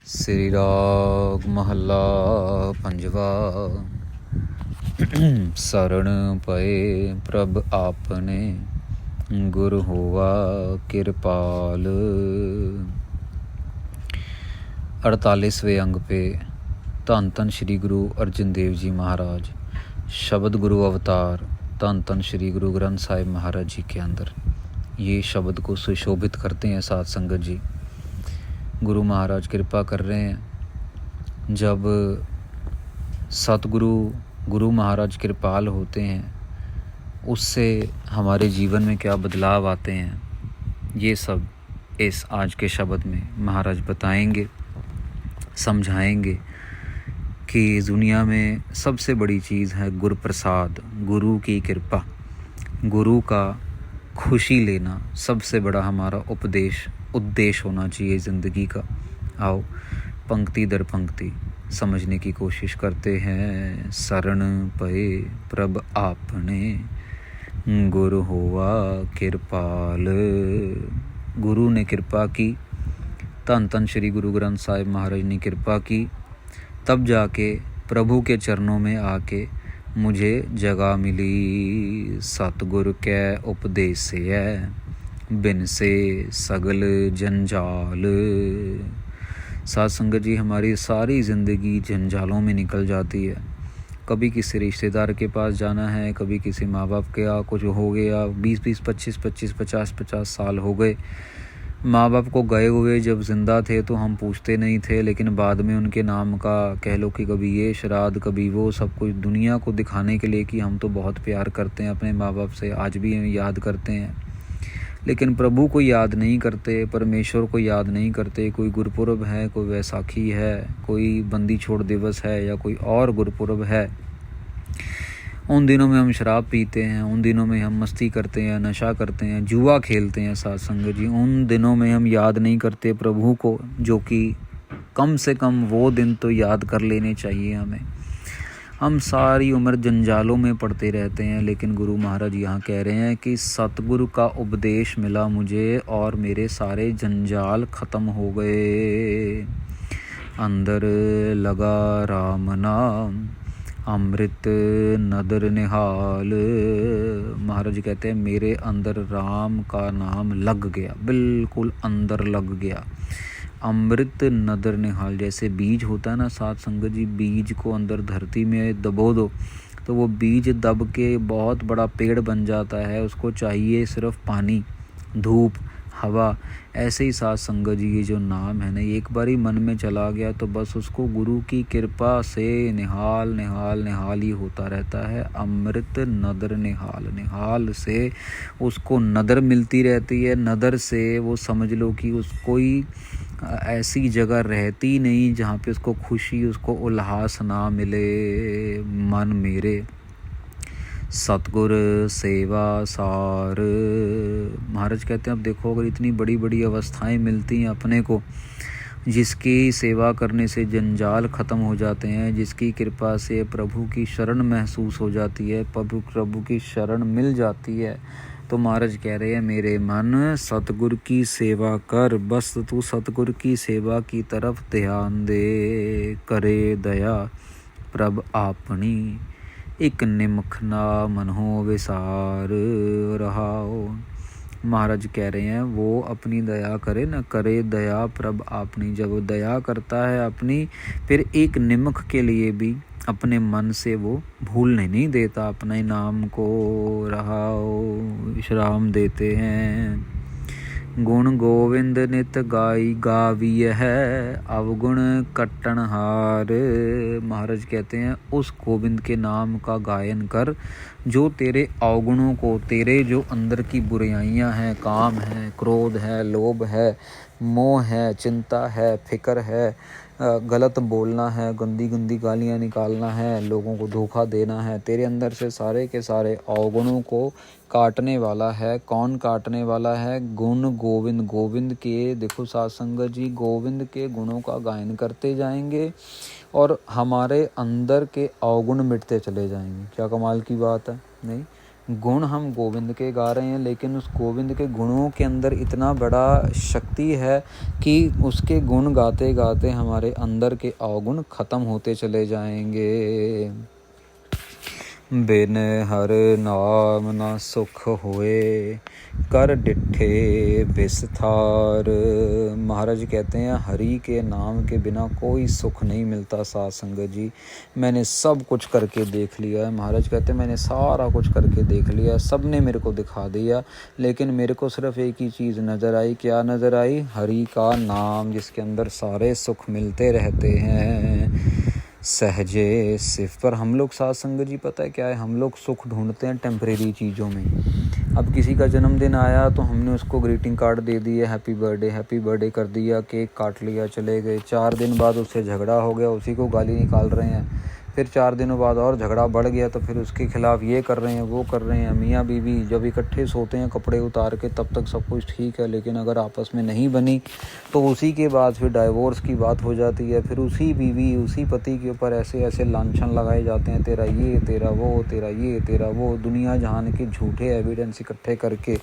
श्री राग महला पंजवा। शरण पए प्रभ आपने, गुरु होवा कृपाल। 48वें अंग पे धन धन श्री गुरु अर्जन देव जी महाराज शब्द गुरु अवतार धन धन श्री गुरु ग्रंथ साहिब महाराज जी के अंदर ये शब्द को सुशोभित करते हैं। साध संगत जी, गुरु महाराज कृपा कर रहे हैं। जब सतगुरु गुरु महाराज कृपाल होते हैं, उससे हमारे जीवन में क्या बदलाव आते हैं, ये सब इस आज के शब्द में महाराज बताएंगे, समझाएंगे कि दुनिया में सबसे बड़ी चीज़ है गुरु प्रसाद, गुरु की कृपा, गुरु का खुशी लेना सबसे बड़ा हमारा उद्देश्य होना चाहिए ज़िंदगी का। आओ पंक्ति दर पंक्ति समझने की कोशिश करते हैं। शरण पए प्रभ आपने, गुरु होवा कृपाल। गुरु ने कृपा की, धन धन श्री गुरु ग्रंथ साहिब महाराज ने कृपा की, तब जाके प्रभु के चरणों में आके मुझे जगह मिली। सतगुरु कै उपदेश से है, बिन से सगल जंजाल। साध संगत जी, हमारी सारी ज़िंदगी जंजालों में निकल जाती है। कभी किसी रिश्तेदार के पास जाना है, कभी किसी माँ बाप के यहाँ कुछ हो गया, 20-20, 25-25, 50-50 साल हो गए माँ बाप को गए हुए। जब जिंदा थे तो हम पूछते नहीं थे, लेकिन बाद में उनके नाम का कह लो कि कभी ये श्राद्ध कभी वो, सब कुछ दुनिया को दिखाने के लिए कि हम तो बहुत प्यार करते हैं अपने माँ बाप से, आज भी हम याद करते हैं। लेकिन प्रभु को याद नहीं करते, परमेश्वर को याद नहीं करते। कोई गुरपुरब है, कोई वैसाखी है, कोई बंदी छोड़ दिवस है, या कोई और गुरपुरब है, उन दिनों में हम शराब पीते हैं, उन दिनों में हम मस्ती करते हैं, नशा करते हैं, जुआ खेलते हैं। साथ संगत जी, उन दिनों में हम याद नहीं करते प्रभु को, जो कि कम से कम वो दिन तो याद कर लेने चाहिए हमें। हम सारी उम्र जंजालों में पड़ते रहते हैं, लेकिन गुरु महाराज यहाँ कह रहे हैं कि सतगुरु का उपदेश मिला मुझे और मेरे सारे जंजाल ख़त्म हो गए। अंदर लगा राम नाम, अमृत नदर निहाल। महाराज कहते हैं मेरे अंदर राम का नाम लग गया, बिल्कुल अंदर लग गया। अमृत नदर निहाल, जैसे बीज होता है ना साध संगत जी, बीज को अंदर धरती में दबो दो तो वो बीज दब के बहुत बड़ा पेड़ बन जाता है। उसको चाहिए सिर्फ पानी, धूप, हवा। ऐसे ही साथ संगत जी, ये जो नाम है ना, ये एक बार ही मन में चला गया तो बस उसको गुरु की कृपा से निहाल निहाल निहाल ही होता रहता है। अमृत नदर निहाल, निहाल से उसको नदर मिलती रहती है। नदर से वो समझ लो कि उसको ही ऐसी जगह रहती नहीं जहाँ पे उसको खुशी, उसको उल्लास ना मिले। मन मेरे सतगुर सेवा सार। महाराज कहते हैं अब देखो, अगर इतनी बड़ी बड़ी अवस्थाएं मिलती हैं अपने को, जिसकी सेवा करने से जंजाल ख़त्म हो जाते हैं, जिसकी कृपा से प्रभु की शरण महसूस हो जाती है, प्रभु की शरण मिल जाती है, तो महाराज कह रहे हैं मेरे मन सतगुरु की सेवा कर, बस तू सतगुरु की सेवा की तरफ ध्यान दे। करे दया प्रभ आपनी, एक निमख ना मन हो विसार रहाओ। महाराज कह रहे हैं वो अपनी दया करे ना, करे दया प्रभ आपनी। जब दया करता है अपनी, फिर एक निमख के लिए भी अपने मन से वो भूलने नहीं देता अपने नाम को। रहाओ विश्राम देते हैं। गुण गोविंद नित गाई गाविय है, अवगुण कट्टनहार। महाराज कहते हैं उस गोविंद के नाम का गायन कर जो तेरे अवगुणों को, तेरे जो अंदर की बुराइयां हैं, काम है, क्रोध है, लोभ है, मोह है, चिंता है, फिक्र है, गलत बोलना है, गंदी गंदी गालियाँ निकालना है, लोगों को धोखा देना है, तेरे अंदर से सारे के सारे अवगुणों को काटने वाला है। कौन काटने वाला है? गुण गोविंद। गोविंद के देखो साध संगत जी, गोविंद के गुणों का गायन करते जाएंगे और हमारे अंदर के अवगुण मिटते चले जाएंगे। क्या कमाल की बात है नहीं? गुण हम गोविंद के गा रहे हैं, लेकिन उस गोविंद के गुणों के अंदर इतना बड़ा शक्ति है कि उसके गुण गाते गाते हमारे अंदर के अवगुण खत्म होते चले जाएंगे। बिन हर नाम ना सुख होए, कर डिठे बिस्तार। महाराज कहते हैं हरि के नाम के बिना कोई सुख नहीं मिलता। साध संगत जी, मैंने सब कुछ करके देख लिया है। महाराज कहते हैं मैंने सारा कुछ करके देख लिया, सब ने मेरे को दिखा दिया, लेकिन मेरे को सिर्फ एक ही चीज़ नज़र आई। क्या नज़र आई? हरि का नाम, जिसके अंदर सारे सुख मिलते रहते हैं। सहजे सिर्फ पर हम लोग साध संगत जी पता है क्या है, हम लोग सुख ढूंढते हैं टेम्परेरी चीज़ों में। अब किसी का जन्मदिन आया तो हमने उसको ग्रीटिंग कार्ड दे दिया, हैप्पी बर्थडे कर दिया, केक काट लिया, चले गए। 4 दिन बाद उससे झगड़ा हो गया, उसी को गाली निकाल रहे हैं। फिर 4 दिनों बाद और झगड़ा बढ़ गया तो फिर उसके खिलाफ ये कर रहे हैं, वो कर रहे हैं। मियाँ बीवी जब इकट्ठे सोते हैं कपड़े उतार के तब तक सब कुछ ठीक है, लेकिन अगर आपस में नहीं बनी तो उसी के बाद फिर डाइवोर्स की बात हो जाती है। फिर उसी बीवी उसी पति के ऊपर ऐसे ऐसे लांछन लगाए जाते हैं, तेरा ये तेरा वो, तेरा ये तेरा वो। दुनिया जहान के झूठे एविडेंस इकट्ठे करके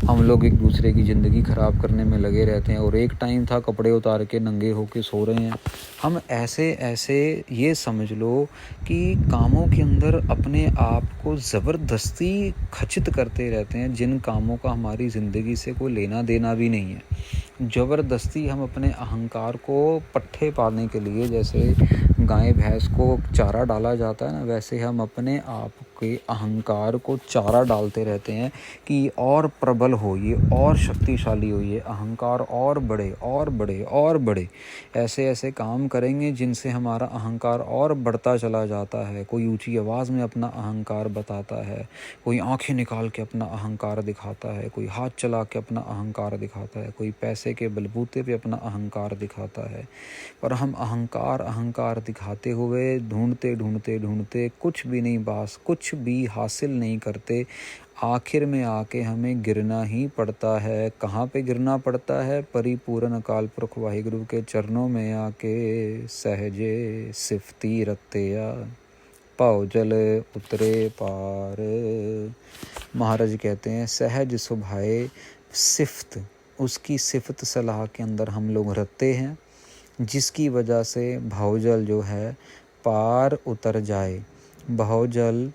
हम लोग एक दूसरे की ज़िंदगी ख़राब करने में लगे रहते हैं। और एक टाइम था कपड़े उतार के नंगे होके सो रहे हैं। हम ऐसे ऐसे ये समझ लो कि कामों के अंदर अपने आप को ज़बरदस्ती खचित करते रहते हैं, जिन कामों का हमारी ज़िंदगी से कोई लेना देना भी नहीं है। ज़बरदस्ती हम अपने अहंकार को पट्टे पालने के लिए, जैसे गाय भैंस को चारा डाला जाता है ना, वैसे हम अपने आप के अहंकार को चारा डालते रहते हैं कि और प्रबल हो, ये और शक्तिशाली हो, ये अहंकार और बढ़े और बढ़े और बढ़े। ऐसे ऐसे काम करेंगे जिनसे हमारा अहंकार और बढ़ता चला जाता है। कोई ऊंची आवाज़ में अपना अहंकार बताता है, कोई आंखें निकाल के अपना अहंकार दिखाता है, कोई हाथ चला के अपना अहंकार दिखाता है, कोई पैसे के बलबूते पे अपना अहंकार दिखाता है। पर हम अहंकार दिखाते हुए ढूंढते ढूंढते ढूंढते कुछ भी नहीं, बास कुछ भी हासिल नहीं करते। आखिर में आके हमें गिरना ही पड़ता है। कहाँ पे गिरना पड़ता है? परिपूर्ण अकाल पुरख वाहिगुरु के चरणों में आके। सहजे सिफती रत्तेया, पाओ जल उतरे पार। महाराज कहते हैं सहज सुभाए सिफ्त, उसकी सिफत सलाह के अंदर हम लोग रत्ते हैं, जिसकी वजह से भावजल जो है पार उतर जाए। भावजल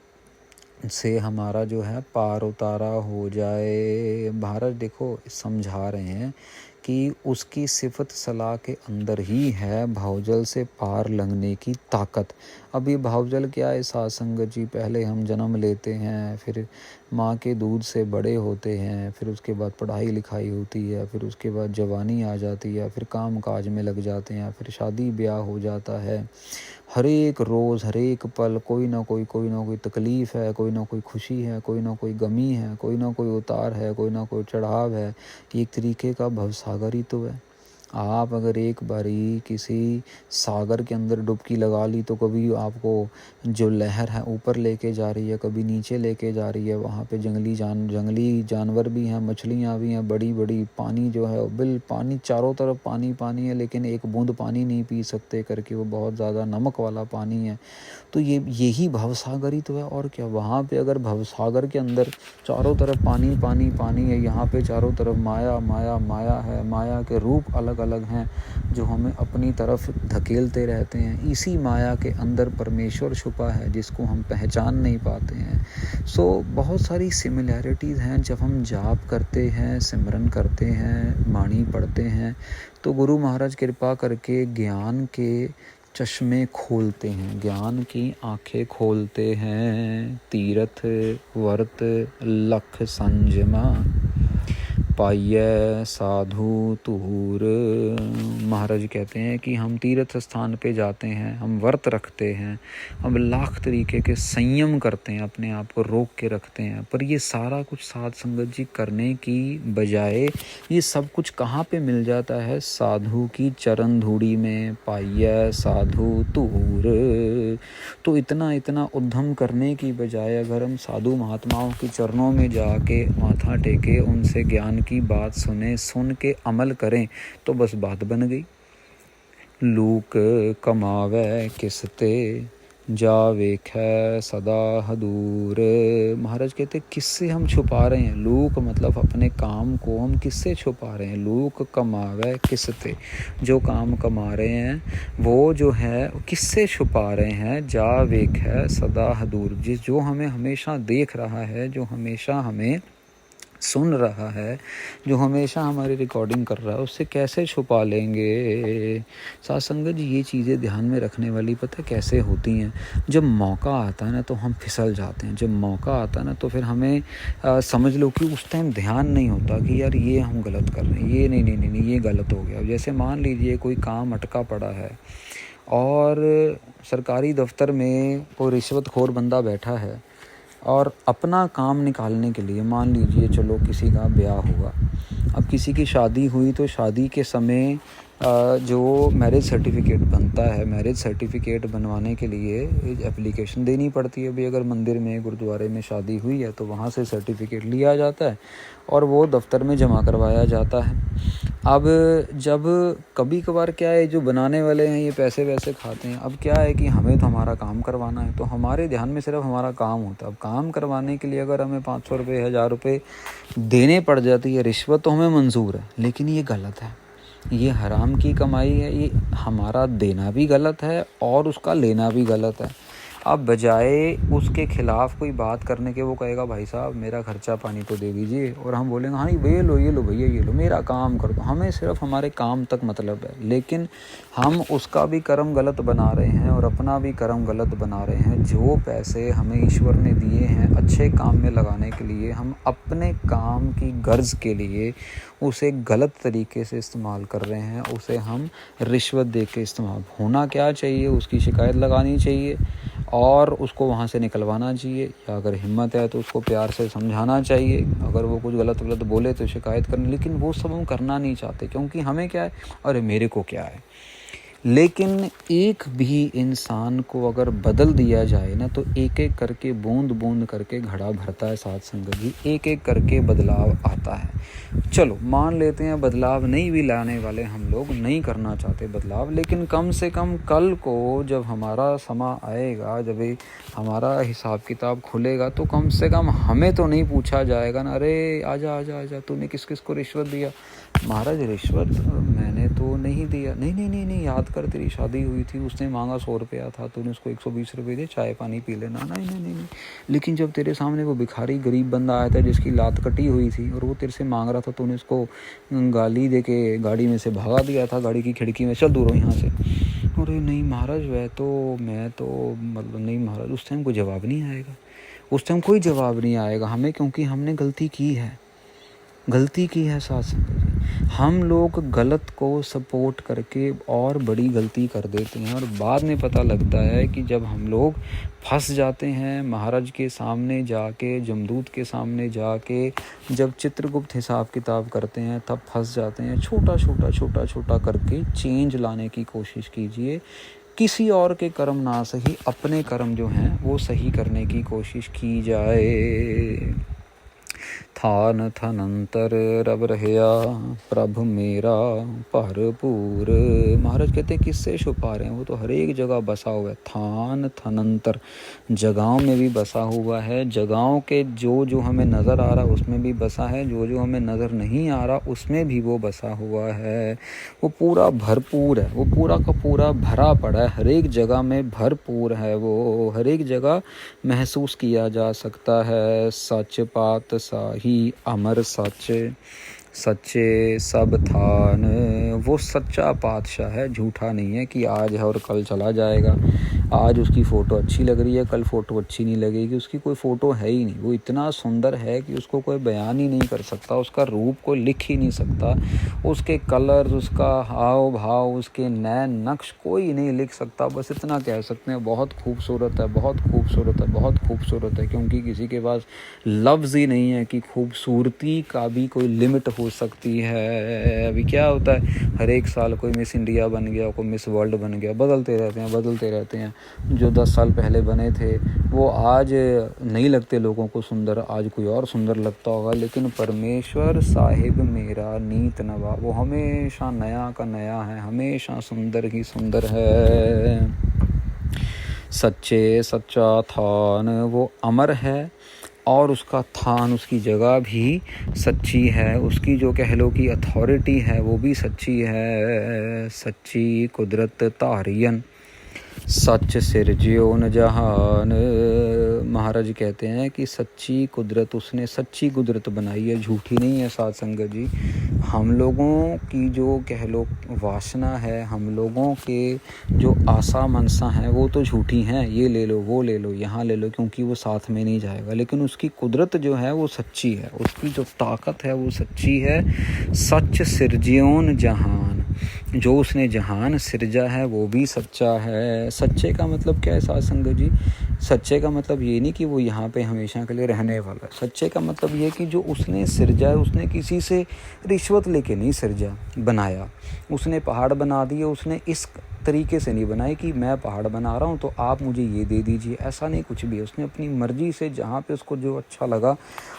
से हमारा जो है पार उतारा हो जाए। महाराज देखो समझा रहे हैं कि उसकी सिफत सलाह के अंदर ही है भावजल से पार लगने की ताकत। अब ये भावजल क्या है साध संगत जी? पहले हम जन्म लेते हैं, फिर माँ के दूध से बड़े होते हैं, फिर उसके बाद पढ़ाई लिखाई होती है, फिर उसके बाद जवानी आ जाती है, फिर काम काज में लग जाते हैं, फिर शादी ब्याह हो जाता है। हर एक रोज़ हर एक पल कोई ना कोई तकलीफ़ है, कोई ना कोई खुशी है, कोई ना कोई गमी है, कोई ना कोई उतार है, कोई ना कोई चढ़ाव है। एक तरीके का भवसागर ही तो है। आप अगर एक बारी किसी सागर के अंदर डुबकी लगा ली तो कभी आपको जो लहर है ऊपर लेके जा रही है, कभी नीचे लेके जा रही है। वहाँ पे जंगली जानवर भी हैं, मछलियाँ भी हैं बड़ी बड़ी। पानी जो है पानी चारों तरफ पानी है, लेकिन एक बूंद पानी नहीं पी सकते करके, वो बहुत ज़्यादा नमक वाला पानी है। तो यही भवसागर ही तो है, और क्या। वहाँ पे अगर भवसागर के अंदर चारों तरफ पानी है, यहाँ पे चारों तरफ माया है। माया के रूप अलग अलग हैं जो हमें अपनी तरफ धकेलते रहते हैं। इसी माया के अंदर परमेश्वर छुपा है जिसको हम पहचान नहीं पाते हैं। सो बहुत सारी सिमिलैरिटीज़ हैं। जब हम जाप करते हैं, सिमरन करते हैं, वाणी पढ़ते हैं, तो गुरु महाराज कृपा करके ज्ञान के चश्मे खोलते हैं, ज्ञान की आंखें खोलते हैं। तीर्थ वर्त लख संजमा, पाइय साधु तूर। महाराज कहते हैं कि हम तीर्थ स्थान पे जाते हैं, हम व्रत रखते हैं, हम लाख तरीके के संयम करते हैं, अपने आप को रोक के रखते हैं, पर ये सारा कुछ साध संगत जी करने की बजाय ये सब कुछ कहाँ पे मिल जाता है? साधु की चरण धूड़ी में। पाइय साधु तूर। तो इतना उद्यम करने की बजाय अगर हम साधु महात्माओं के चरणों में जाके माथा टेके, उनसे ज्ञान की बात सुन के अमल करें तो बस बात बन गई। लूक कमावे किसते, जा वेखै सदा हदूर। महाराज कहते किससे हम छुपा रहे हैं? लूक मतलब अपने काम को हम किससे छुपा रहे हैं? लूक कमावे किसते, जो काम कमा रहे हैं वो जो है किससे छुपा रहे हैं? जा वेखै सदा हदूर, जिस जो हमें हमेशा देख रहा है, जो हमेशा हमें सुन रहा है, जो हमेशा हमारी रिकॉर्डिंग कर रहा है, उससे कैसे छुपा लेंगे? साथ संगत जी, ये चीज़ें ध्यान में रखने वाली पता कैसे होती हैं? जब मौका आता है ना तो हम फिसल जाते हैं। जब मौका आता है ना तो फिर हमें समझ लो कि उस टाइम ध्यान नहीं होता कि यार ये हम गलत कर रहे हैं, ये नहीं ये गलत हो गया। जैसे मान लीजिए कोई काम अटका पड़ा है और सरकारी दफ्तर में कोई रिश्वतखोर बंदा बैठा है और अपना काम निकालने के लिए, मान लीजिए चलो किसी का ब्याह हुआ, अब किसी की शादी हुई तो शादी के समय जो मैरिज सर्टिफिकेट बनता है, मैरिज सर्टिफिकेट बनवाने के लिए एप्लीकेशन देनी पड़ती है। भाई अगर मंदिर में गुरुद्वारे में शादी हुई है तो वहाँ से सर्टिफिकेट लिया जाता है और वो दफ्तर में जमा करवाया जाता है। अब जब कभी कभार क्या है, जो बनाने वाले हैं ये पैसे वैसे खाते हैं। अब क्या है कि हमें तो हमारा काम करवाना है, तो हमारे ध्यान में सिर्फ हमारा काम होता है। अब काम करवाने के लिए अगर हमें 500 रुपये 1000 रुपये देने पड़ जाती है रिश्वत, तो हमें मंजूर है, लेकिन ये गलत है, ये हराम की कमाई है। ये हमारा देना भी गलत है और उसका लेना भी गलत है। अब बजाय उसके खिलाफ़ कोई बात करने के, वो कहेगा भाई साहब मेरा खर्चा पानी तो दे दीजिए, और हम बोलेंगे हाँ ये लो भैया ये लो, मेरा काम कर दो। हमें सिर्फ हमारे काम तक मतलब है, लेकिन हम उसका भी कर्म गलत बना रहे हैं और अपना भी कर्म गलत बना रहे हैं। जो पैसे हमें ईश्वर ने दिए हैं अच्छे काम में लगाने के लिए, हम अपने काम की गर्ज के लिए उसे गलत तरीके से इस्तेमाल कर रहे हैं। उसे हम रिश्वत दे के इस्तेमाल, होना क्या चाहिए, उसकी शिकायत लगानी चाहिए और उसको वहाँ से निकलवाना चाहिए, या अगर हिम्मत है तो उसको प्यार से समझाना चाहिए। अगर वो कुछ गलत बोले तो शिकायत करनी, लेकिन वो सब हम करना नहीं चाहते, क्योंकि हमें क्या है, अरे मेरे को क्या है। लेकिन एक भी इंसान को अगर बदल दिया जाए ना तो एक एक करके, बूंद बूंद करके घड़ा भरता है। साथ संगत जी, एक एक करके बदलाव आता है। चलो मान लेते हैं बदलाव नहीं भी लाने वाले हम लोग, नहीं करना चाहते बदलाव, लेकिन कम से कम कल को जब हमारा समा आएगा, जब हमारा हिसाब किताब खुलेगा, तो कम से कम हमें तो नहीं पूछा जाएगा ना, अरे आजा आजा आजा तूने किस किस को रिश्वत दिया। महाराज रिश्वत मैंने तो नहीं दिया। नहीं याद कर, तेरी शादी हुई थी, उसने मांगा 100 रुपया था, तूने उसको 120 रुपये दे, चाय पानी पी लेना। नहीं। लेकिन जब तेरे सामने वो भिखारी गरीब बंदा आया था जिसकी लात कटी हुई थी और वो तेरे से मांग रहा था, तूने उसको गाली दे के गाड़ी में से भगा दिया था, गाड़ी की खिड़की में, चल दूर हो यहाँ से। अरे नहीं महाराज मैं तो मतलब नहीं महाराज, उस टाइम कोई जवाब नहीं आएगा, उस टाइम कोई जवाब नहीं आएगा हमें, क्योंकि हमने गलती की है साथ संगत जी। हम लोग गलत को सपोर्ट करके और बड़ी गलती कर देते हैं, और बाद में पता लगता है कि जब हम लोग फंस जाते हैं महाराज के सामने जाके, जमदूत के सामने जाके, जब चित्रगुप्त हिसाब किताब करते हैं तब फंस जाते हैं। छोटा करके चेंज लाने की कोशिश कीजिए। किसी और के कर्म ना सही, अपने कर्म जो हैं वो सही करने की कोशिश की जाए। थान थनंतर रब रहया प्रभु मेरा भरपूर। महाराज कहते हैं किससे छुपा रहे हैं, वो तो हर एक जगह बसा हुआ है। थान थनंतर, जगहों में भी बसा हुआ है, जगहों के जो हमें नज़र आ रहा है उसमें भी बसा है, जो हमें नज़र नहीं आ रहा उसमें भी वो बसा हुआ है। वो पूरा भरपूर है, वो पूरा का पूरा भरा पड़ा है, हर एक जगह में भरपूर है, वो हर एक जगह महसूस किया जा सकता है। सच पात साही अमर सच्चे सब थान। वो सच्चा पातशाह है, झूठा नहीं है कि आज है और कल चला जाएगा। आज उसकी फ़ोटो अच्छी लग रही है, कल फ़ोटो अच्छी नहीं लगेगी। उसकी कोई फ़ोटो है ही नहीं, वो इतना सुंदर है कि उसको कोई बयान ही नहीं कर सकता, उसका रूप कोई लिख ही नहीं सकता, उसके कलर्स, उसका हाव भाव, उसके नैन नक्श कोई नहीं लिख सकता। बस इतना कह सकते हैं बहुत खूबसूरत है, बहुत खूबसूरत है, बहुत खूबसूरत है, क्योंकि किसी के पास लफ्ज़ ही नहीं है कि खूबसूरती का भी कोई लिमिट हो सकती है। अभी क्या होता है, हर एक साल कोई मिस इंडिया बन गया, कोई मिस वर्ल्ड बन गया, बदलते रहते हैं। जो 10 साल पहले बने थे वो आज नहीं लगते लोगों को सुंदर, आज कोई और सुंदर लगता होगा। लेकिन परमेश्वर साहिब मेरा नीत नवा, वो हमेशा नया का नया है, हमेशा सुंदर ही सुंदर है। सच्चे सच्चा थान वो अमर है और उसका थान, उसकी जगह भी सच्ची है, उसकी जो कह लो कि अथॉरिटी है वो भी सच्ची है। सच्ची कुदरत तारियन सच सिरजियो न जहान। महाराज कहते हैं कि सच्ची कुदरत, उसने सच्ची कुदरत बनाई है, झूठी नहीं है साध संगत जी। हम लोगों की जो कह लो वासना है, हम लोगों के जो आशा मनसा है वो तो झूठी हैं, ये ले लो वो ले लो यहाँ ले लो, क्योंकि वो साथ में नहीं जाएगा। लेकिन उसकी कुदरत जो है वो सच्ची है, उसकी जो ताकत है वो सच्ची है। सच सिरजियोन जहान, जो उसने जहान सिरजा है वो भी सच्चा है। सच्चे का मतलब क्या है साध संगत जी? सच्चे का मतलब ये नहीं कि वो यहाँ पे हमेशा के लिए रहने वाला है। सच्चे का मतलब ये कि जो उसने सिरजा है, उसने किसी से रिश्वत लेके नहीं सिरजा बनाया। उसने पहाड़ बना दिए, उसने इस तरीके से नहीं बनाए कि मैं पहाड़ बना रहा हूँ तो आप मुझे ये दे दीजिए, ऐसा नहीं कुछ भी है। उसने अपनी मर्जी से जहाँ पे उसको जो अच्छा लगा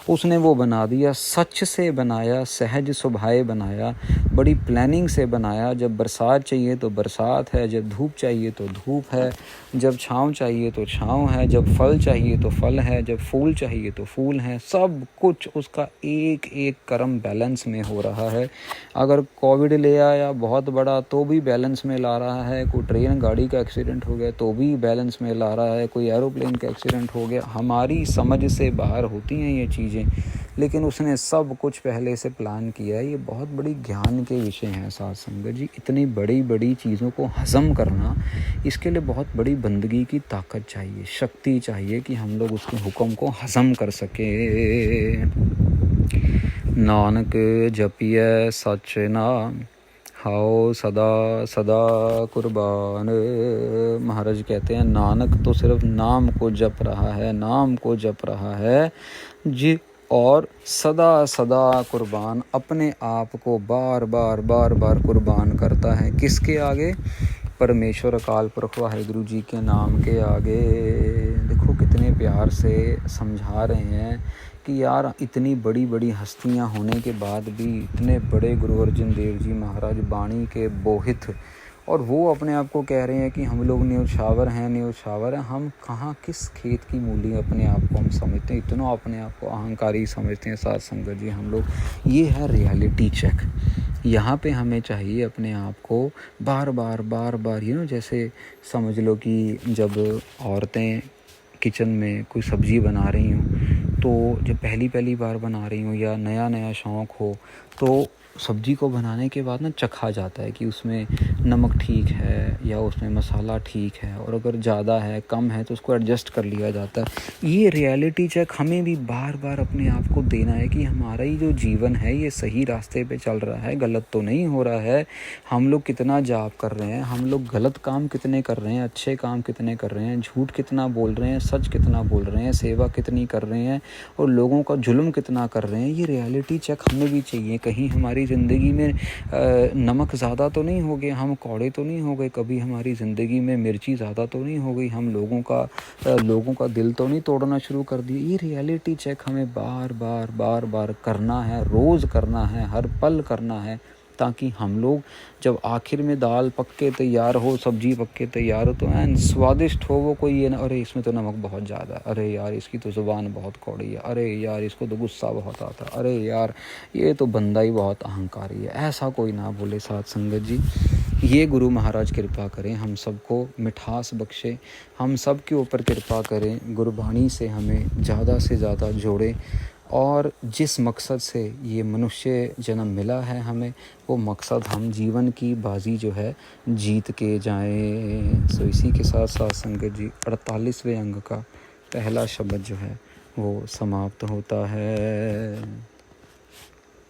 उसने वो बना दिया। सच से बनाया, सहज स्वभाव बनाया, बड़ी प्लानिंग से बनाया। जब बरसात चाहिए तो बरसात है, जब धूप चाहिए तो धूप है, जब छाँव चाहिए तो छाँव है, जब फल चाहिए तो फल है, जब फूल चाहिए तो फूल है। सब कुछ उसका एक एक कर्म बैलेंस में हो रहा है। अगर कोविड ले आया बहुत बड़ा तो भी बैलेंस में ला रहा है। कोई ट्रेन गाड़ी का एक्सीडेंट हो गया तो भी बैलेंस में ला रहा है। कोई एरोप्लेन का एक्सीडेंट हो गया, हमारी समझ से बाहर होती हैं ये चीज़ें, लेकिन उसने सब कुछ पहले से प्लान किया है। ये बहुत बड़ी ज्ञान के विषय हैं साध संगत जी। इतनी बड़ी बड़ी चीज़ों को हज़म करना, इसके लिए बहुत बड़ी बंदगी की ताकत चाहिए, शक्ति चाहिए कि हम लोग उसके हुक्म को हज़म कर सके। नानक जपिए सच नाम हाओ सदा सदा कुर्बान। महाराज कहते हैं नानक तो सिर्फ नाम को जप रहा है, नाम को जप रहा है जी, और सदा सदा कुर्बान, अपने आप को बार बार बार बार कुर्बान करता है। किसके आगे? परमेश्वर अकाल पुरख वाहिगुरु जी के नाम के आगे। देखो कितने प्यार से समझा रहे हैं कि यार इतनी बड़ी बड़ी हस्तियां होने के बाद भी, इतने बड़े गुरु अर्जन देव जी महाराज वाणी के बोहित, और वो अपने आप को कह रहे हैं कि हम लोग न्योछावर हैं, न्योछावर हैं। हम कहाँ किस खेत की मूली अपने आप को हम समझते हैं, इतना अपने आप को अहंकारी समझते हैं साध संगत जी हम लोग। ये है रियलिटी चेक। यहाँ पे हमें चाहिए अपने आप को बार बार बार बार, जैसे समझ लो कि जब औरतें किचन में कोई सब्ज़ी बना रही हूँ, तो जब पहली पहली बार बना रही हूँ या नया नया शौक़ हो, तो सब्ज़ी को बनाने के बाद ना चखा जाता है कि उसमें नमक ठीक है या उसमें मसाला ठीक है, और अगर ज़्यादा है कम है तो उसको एडजस्ट कर लिया जाता है। ये रियलिटी चेक हमें भी बार बार अपने आप को देना है कि हमारा ही जो जीवन है ये सही रास्ते पे चल रहा है, गलत तो नहीं हो रहा है। हम लोग कितना जाप कर रहे हैं, हम लोग गलत काम कितने कर रहे हैं, अच्छे काम कितने कर रहे हैं, झूठ कितना बोल रहे हैं, सच कितना बोल रहे हैं, सेवा कितनी कर रहे हैं, और लोगों का जुल्म कितना कर रहे हैं। ये रियलिटी चेक हमें भी चाहिए। कहीं हमारी ज़िंदगी में नमक ज़्यादा तो नहीं हो गया, हम कौड़े तो नहीं हो गए, कभी हमारी ज़िंदगी में मिर्ची ज़्यादा तो नहीं हो गई, हम लोगों का दिल तो नहीं तोड़ना शुरू कर दिया। ये रियलिटी चेक हमें बार बार बार बार करना है, रोज़ करना है, हर पल करना है, ताकि हम लोग जब आखिर में दाल पक के तैयार हो, सब्जी पक के तैयार हो, तो एन स्वादिष्ट हो वो, कोई ये ना अरे इसमें तो नमक बहुत ज़्यादा, अरे यार इसकी तो ज़ुबान बहुत कौड़ी है, अरे यार इसको तो गुस्सा बहुत आता है, अरे यार ये तो बंदा ही बहुत अहंकारी है, ऐसा कोई ना बोले साध संगत जी। ये गुरु महाराज कृपा करें, हम सबको मिठास बख्शे, हम सब के ऊपर कृपा करें, गुरबाणी से हमें ज़्यादा से ज़्यादा जोड़े, और जिस मकसद से ये मनुष्य जन्म मिला है हमें, वो मकसद हम जीवन की बाजी जो है जीत के जाएं। सो इसी के साथ साथ संगत जी 48वें अंग का पहला शब्द जो है वो समाप्त होता है।